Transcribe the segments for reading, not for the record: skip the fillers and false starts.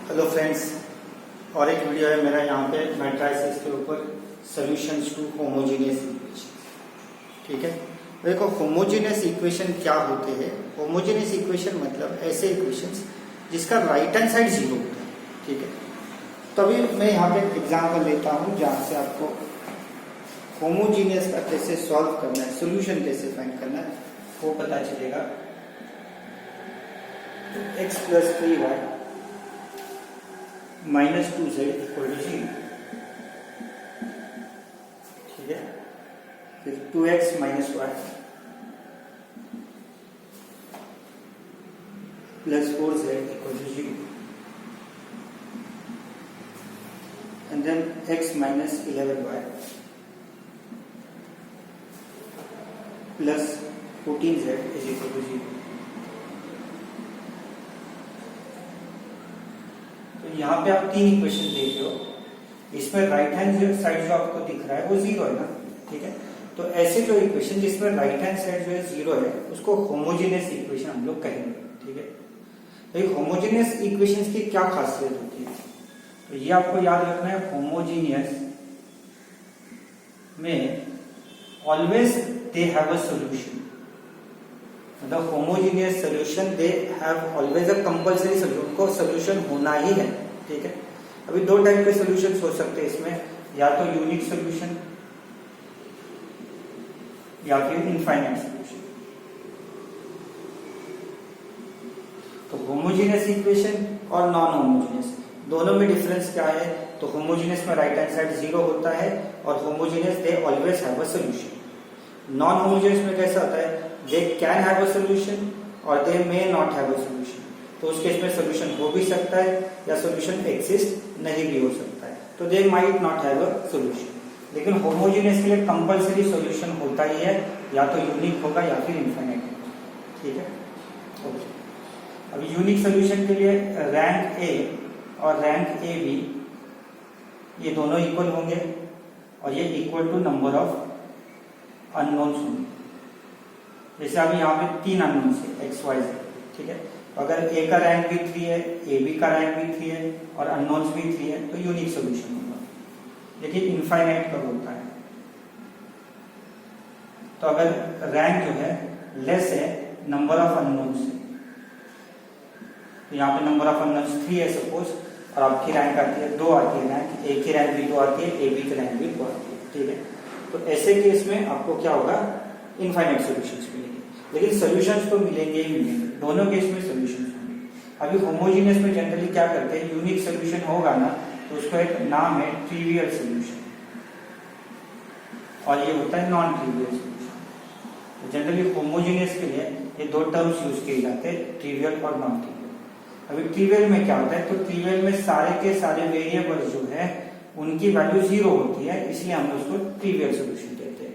Hello friends, और एक video है मेरा यहाँ पे मैट्रिसेस के ऊपर सॉल्यूशंस टू होमोजेनियस इक्वेशन। ठीक है, देखो होमोजेनियस इक्वेशन क्या होते हैं। होमोजेनियस इक्वेशन मतलब ऐसे इक्वेशंस जिसका राइट हैंड साइड जीरो होता है। ठीक है, तो अभी मैं यहाँ पे एग्जाम्पल लेता हूँ जहाँ से आपको होमोजेनियस का कैसे सॉल्व करना है, सोल्यूशन कैसे फाइंड करना है वो पता चलेगा। x plus 3y minus 2z equal to 0। ठीक है, फिर 2x minus y plus 4z equal to 0 and then x minus 11y plus 14z is equal to 0। तो यहाँ पे आप तीन इक्वेशन देख रहे हो। इसमें राइट हैंड साइड जो आपको दिख रहा है वो जीरो है ना। ठीक है, तो ऐसे जो इक्वेशन जिसमें राइट हैंड साइड जो है जीरो है उसको होमोजेनियस इक्वेशन हम लोग कहेंगे। ठीक है, तो होमोजेनियस इक्वेशंस की क्या खासियत होती है, तो ये आपको याद रखना है। होमोजेनियस में always they have a solution, मतलब homogeneous solution they have always a compulsory solution, उनको सॉल्यूशन होना ही है। ठीक है, अभी दो टाइप के सॉल्यूशंस हो सकते हैं इसमें, या तो यूनिक सॉल्यूशन या फिर इनफाइनाइट सॉल्यूशन। तो होमोजेनियस इक्वेशन और नॉन होमोजेनियस दोनों में डिफरेंस क्या है, तो होमोजेनियस में राइट हैंड साइड जीरो होता है और homogeneous they always have a solution. Non homogeneous में कैसा होता है, they can have a solution और they may not have a solution. तो उस केस में सॉल्यूशन हो भी सकता है या सॉल्यूशन एग्जिस्ट नहीं भी हो सकता है, तो they might not have a solution. लेकिन होमोजेनियस के लिए कंपलसरी सॉल्यूशन होता ही है, या तो यूनिक होगा या फिर इनफाइनाइट होगा। ठीक है, ओके। अब यूनिक सॉल्यूशन के लिए रैंक ए और रैंक ए बी ये दोनों इक्वल होंगे और ये equal to number of unknowns होंगे। जैसे अभी यहाँ पे तीन अननोन्स है एक्स वाई जेड। ठीक है, अगर ए का रैंक भी 3 है, ए बी का रैंक भी 3 है और अननोन्स भी 3 है, तो यूनिक सॉल्यूशन होगा। लेकिन इनफाइनाइट कब होता है, तो अगर रैंक जो है लेस है नंबर ऑफ अननोन्स से, तो यहाँ पे नंबर ऑफ अननोन्स 3 है सपोज, और आपकी रैंक आती है 2 आती है रैंक, ए की रैंक भी 2 आती है, ए बी की रैंक भी 2 आती है। ठीक है, तो ऐसे केस में आपको क्या होगा, इनफाइनाइट सॉल्यूशंस मिलेंगे। लेकिन सॉल्यूशंस तो मिलेंगे ही मिलेंगे, दोनों केस में सॉल्यूशंस होंगे। अभी होमोजेनियस में जनरली क्या करते हैं, यूनिक सॉल्यूशन होगा ना तो उसका एक नाम है ट्रिवियल सॉल्यूशन, और ये होता है non trivial solution. Generally homogeneous के लिए ये दो टर्म्स यूज किए जाते हैं, ट्रिवियल और नॉन ट्रिवियल। अभी ट्रिवियल में क्या होता है, तो ट्रिवियल में सारे के सारे वेरिएबल्स जो है उनकी वैल्यू जीरो होती है, इसलिए हम उसको ट्रिवियल सॉल्यूशन कहते हैं।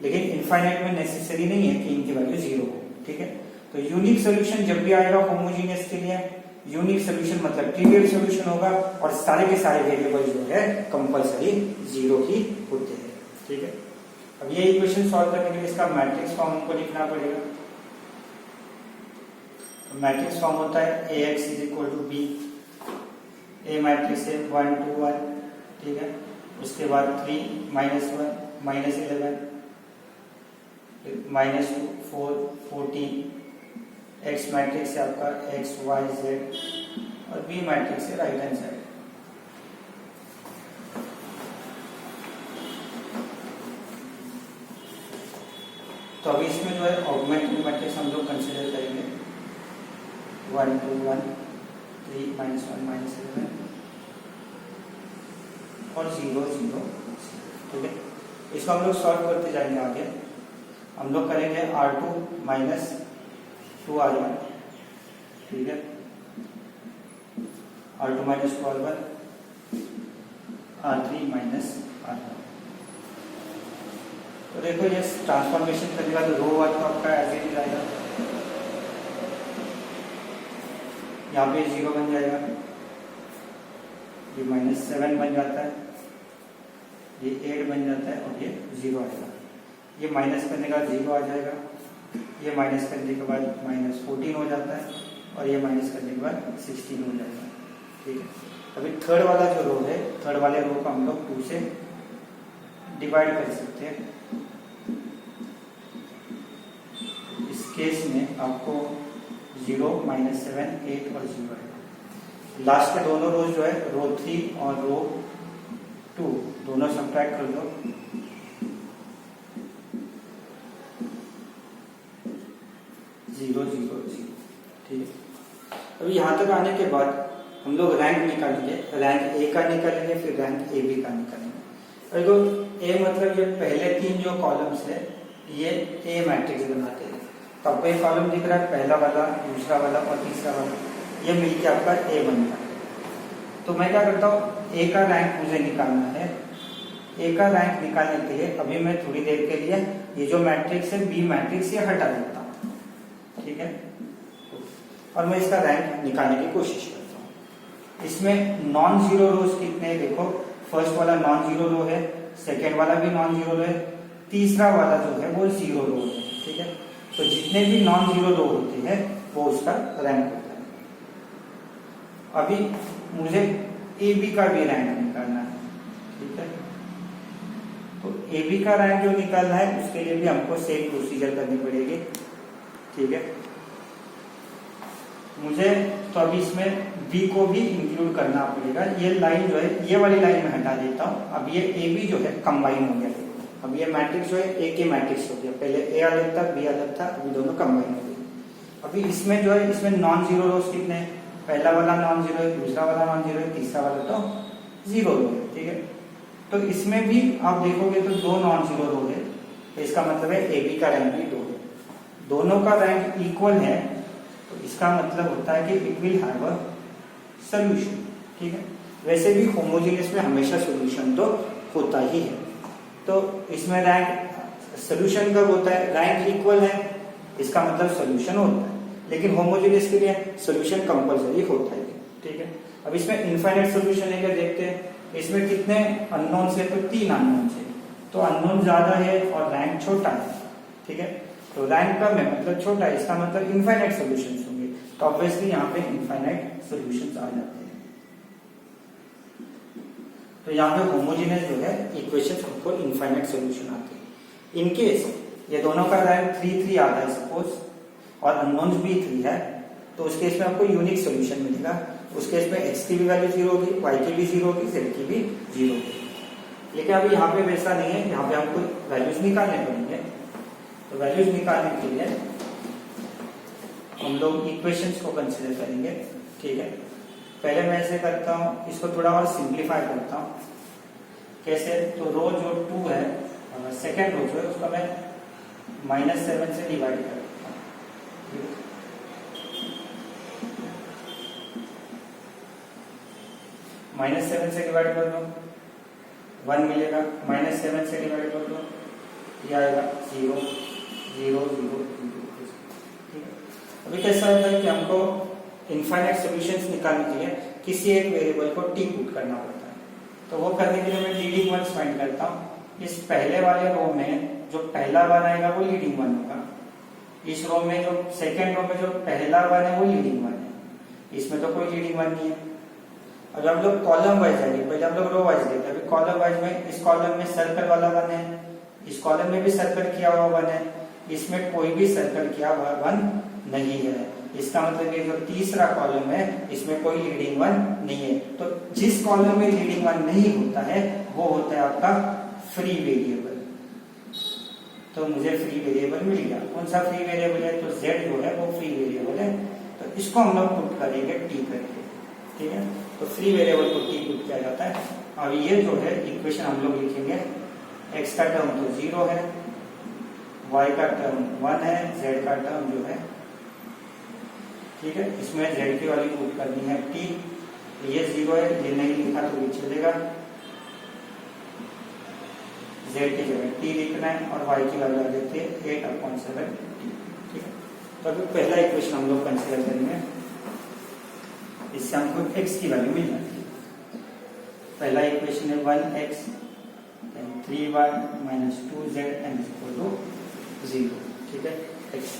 लेकिन इनफाइनाइट में नेसेसरी नहीं है कि इनकी वैल्यू जीरो हो। ठीक है, तो यूनिक सॉल्यूशन जब भी आएगा होमोजेनियस के लिए, यूनिक सॉल्यूशन मतलब ट्रिवियल सॉल्यूशन होगा और सारे के सारे वेरिएबल जो है कंपलसरी जीरो ही होते हैं। ठीक है, अब ये इक्वेशन सॉल्व करने के लिए इसका मैट्रिक्स फॉर्म हमको लिखना पड़ेगा। मैट्रिक्स फॉर्म होता है AX is equal to B। A matrix है 1 2 1। ठीक है, उसके बाद 3 -1 -11 -2 4 14। एक्स मैट्रिक्स है आपका X Y Z और B मैट्रिक्स है राइट हैंड साइड। तो अभी इसमें जो है ऑगमेंटेड मैट्रिक्स हम लोग कंसीडर करेंगे 1 2 1 3 -1 -11 और 0 0। ठीक है, इसको हम लोग सॉल्व करते जाएंगे आगे। हम लोग करेंगे R2 माइनस 2R1। ठीक है, R2 minus 2R1, R3 minus R1। तो देखो ये ट्रांसफॉर्मेशन करेगा तो रो 1 तो आपका ऐसे ही जाएगा, यहाँ पे 0 बन जाएगा, ये -7 बन जाता है, ये 8 बन जाता है और ये 0 आएगा। ये माइनस करने का 0 आ जाएगा, ये माइनस करने के बाद -14 हो जाता है और ये माइनस करने के बाद 16 हो जाएगा। ठीक है, अभी थर्ड वाला जो रो है, थर्ड वाले रो को हम लोग 2 से डिवाइड कर सकते हैं। इस केस में आपको 0, -7, 8 और 0 है। लास्ट के दोनों रोज जो है रो 3 और रो 2 दोनों सब्ट्रैक्ट कर दो। 0, 0, 0। ठीक है, अभी यहाँ तक आने के बाद हम लोग रैंक निकालेंगे। रैंक ए का निकालेंगे, फिर रैंक ए बी का निकालेंगे। और जो ए मतलब ये पहले 3 जो कॉलम्स है ये ए मैट्रिक्स बनाते हैं। तो आपको ये कॉलम दिख रहा है, पहला वाला, दूसरा वाला और तीसरा वाला, ये मिलके आपका ए बनता है। तो मैं क्या करता हूँ, ए का रैंक मुझे निकालना है। ए का रैंक निकालने के लिए अभी मैं थोड़ी देर के लिए ये जो मैट्रिक्स है बी मैट्रिक्स ये हटा देता हूँ। ठीक है, और मैं इसका रैंक निकालने की कोशिश करता हूँ। इसमें नॉन जीरो रोज कितने हैं देखो, फर्स्ट वाला नॉन जीरो रो है, सेकेंड वाला भी नॉन जीरो रो है, तीसरा वाला जो है वो जीरो रो है। ठीक है, तो जितने भी नॉन जीरो रो होते हैं वो उसका रैंक होता है। अभी मुझे ए बी का भी रैंक निकालना है। ठीक है, तो ए बी का रैंक जो निकालना है उसके लिए भी हमको सेम प्रोसीजर करनी पड़ेगी। ठीक है, मुझे तो अभी इसमें बी को भी इंक्लूड करना पड़ेगा। ये लाइन जो है ये वाली लाइन में हटा देता हूँ। अब ये ए बी जो है कंबाइन हो गया। अब ये मैट्रिक्स जो है ए के मैट्रिक्स हो गया, पहले ए अलग था बी अलग था, अभी दोनों कंबाइन हो गए। अभी इसमें जो है इसमें नॉन जीरो रोज कितने हैं, पहला वाला नॉन जीरो है, दूसरा वाला नॉन जीरो है, तीसरा वाला तो जीरो रो है। ठीक है, तो इसमें भी आप देखोगे तो 2 नॉन जीरो रो है, तो इसका मतलब है ए बी का रैंक भी 2 है। दोनों का रैंक इक्वल है तो इसका मतलब होता है कि it will have a solution. ठीक है, वैसे भी होमोजेनियस में हमेशा सॉल्यूशन तो होता ही है। तो इसमें रैंक सॉल्यूशन कब होता है, रैंक इक्वल है इसका मतलब सॉल्यूशन होता है, लेकिन होमोजेनियस के लिए सॉल्यूशन कंपलसरी होता है। ठीक है, अब इसमें इनफाइनाइट सॉल्यूशन है क्या देखते हैं। इसमें कितने अननोन है, तो 3 अननोन है, तो अननोन ज्यादा है और रैंक छोटा है। ठीक है, तो रैंक कम है मतलब छोटा है, इसका मतलब इनफाइनाइट सॉल्यूशंस होंगे, तो ऑब्वियसली यहाँ पे इनफाइनाइट सॉल्यूशंस आ जाते हैं। तो यहाँ पे होमोजेनियस जो है इक्वेशंस को इनफाइनाइट सॉल्यूशन आते हैं। इन केस ये दोनों का रैंक 3 आता है सपोज, और अननोन्स भी 3 है, तो उस केस में आपको यूनिक सॉल्यूशन मिलेगा। उस केस में x की भी वैल्यू 0 होगी, y की भी 0 होगी, z की भी 0 होगी। लेकिन अभी यहाँ पे वैसा नहीं है, यहाँ पे हमको वैल्यूज निकालने पड़ेंगे। तो वैल्यूज निकालने के लिए हम लोग इक्वेशंस को कंसीडर करेंगे। ठीक है, पहले मैं ऐसे करता हूँ, इसको थोड़ा और सिंप्लीफाई करता हूँ। कैसे, तो रो जो 2 है, सेकेंड रो जो है उसका मैं -7 से डिवाइड कर देता हूँ। -7 से डिवाइड कर दो 1 मिलेगा, -7 से डिवाइड कर दो ये आएगा 0, 0, 0, 0। ठीक है, अभी कैसा होता है कि हमको इनफाइनाइट सॉल्यूशंस निकालने के लिए किसी एक वेरिएबल को टी पुट करना पड़ता है। तो वो करने के लिए मैं लीडिंग वंस फाइंड करता हूँ। इस पहले वाले रो में जो पहला वन आएगा वो लीडिंग वन होगा, इस रो में जो सेकेंड रो में जो पहला वन है वो लीडिंग वन है, इसमें तो कोई लीडिंग वन नहीं है। अब हम लोग कॉलम वाइज आएंगे, पहले हम लोग रो वाइज देखते हैं। अभी कॉलम वाइज में इस कॉलम में सर्कल वाला वन है, इस कॉलम में भी सर्कल किया हुआ वन है, इसमें कोई भी सर्कल किया हुआ वन नहीं है। इसका मतलब ये जो तीसरा कॉलम है इसमें कोई लीडिंग वन नहीं है। तो जिस कॉलम में लीडिंग वन नहीं होता है वो होता है आपका फ्री वेरिएबल। तो मुझे फ्री वेरिएबल मिल गया। कौन सा फ्री वेरिएबल है, तो z जो है वो फ्री वेरिएबल है, तो इसको हम लोग पुट करेंगे t करके। ठीक है, तो फ्री वेरिएबल को t पुट किया जाता है। अब ये जो है इक्वेशन हम लोग लिखेंगे, x का टर्म तो 0 है, y का टर्म 1 है, z का टर्म जो है, ठीक है, इसमें z की वैल्यू पुट करनी है t। ये 0 है, ये नहीं लिखा तो ये चलेगा, z की जगह t लिखना है और y की वैल्यू देते हैं 8/7t। ठीक है, तो अभी पहला इक्वेशन हम लोग कंसीडर करेंगे, इससे हमको x की वैल्यू मिल जाती है। पहला इक्वेशन है 1x 3y - 2z n = 0। ठीक है, x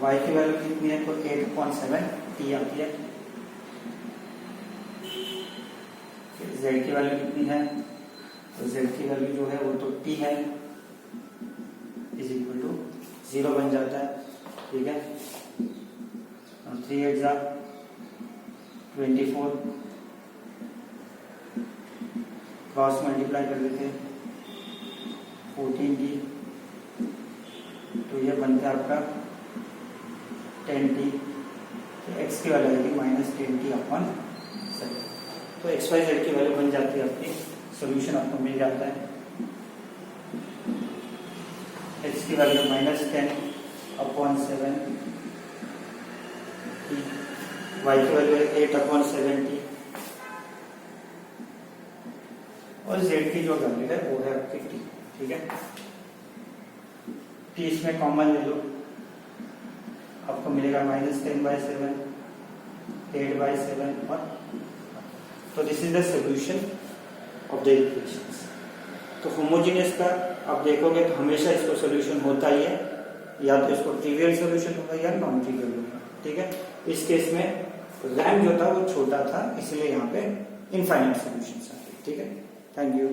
y की वैल्यू कितनी है, तो 8/7t आती है। z की वैल्यू कितनी है, तो z की वैल्यू जो है वो तो t है, इज इक्वल टू 0 बन जाता है, ठीक है। 3 8 जा 24, क्रॉस मल्टीप्लाई कर देते हैं 14t, तो ये बनता है आपका 10t, तो x की वैल्यू आएगी -10t अपॉन 7, तो एक्स वाई जेड की वैल्यू बन जाती है आपकी, सोल्यूशन आपको मिल जाता है। x की वैल्यू -10 अपॉन 7, y की वैल्यू है 8 अपॉन 7t, और z की जो वैल्यू है वो है आपकी t, ठीक है। t इसमें कॉमन ले लो, आपको मिलेगा -10/7, 8/7 और, तो this is the solution of the equations. तो होमोजेनियस का आप देखोगे तो हमेशा इसको सोल्यूशन होता ही है, या तो इसको ट्रिवियल सोल्यूशन होगा या नॉन ट्रिवियल होगा, ठीक है। इस केस में रैंक जो था वो छोटा था, इसलिए यहाँ पे इनफाइनाइट सोल्यूशन आते, ठीक है। Thank you.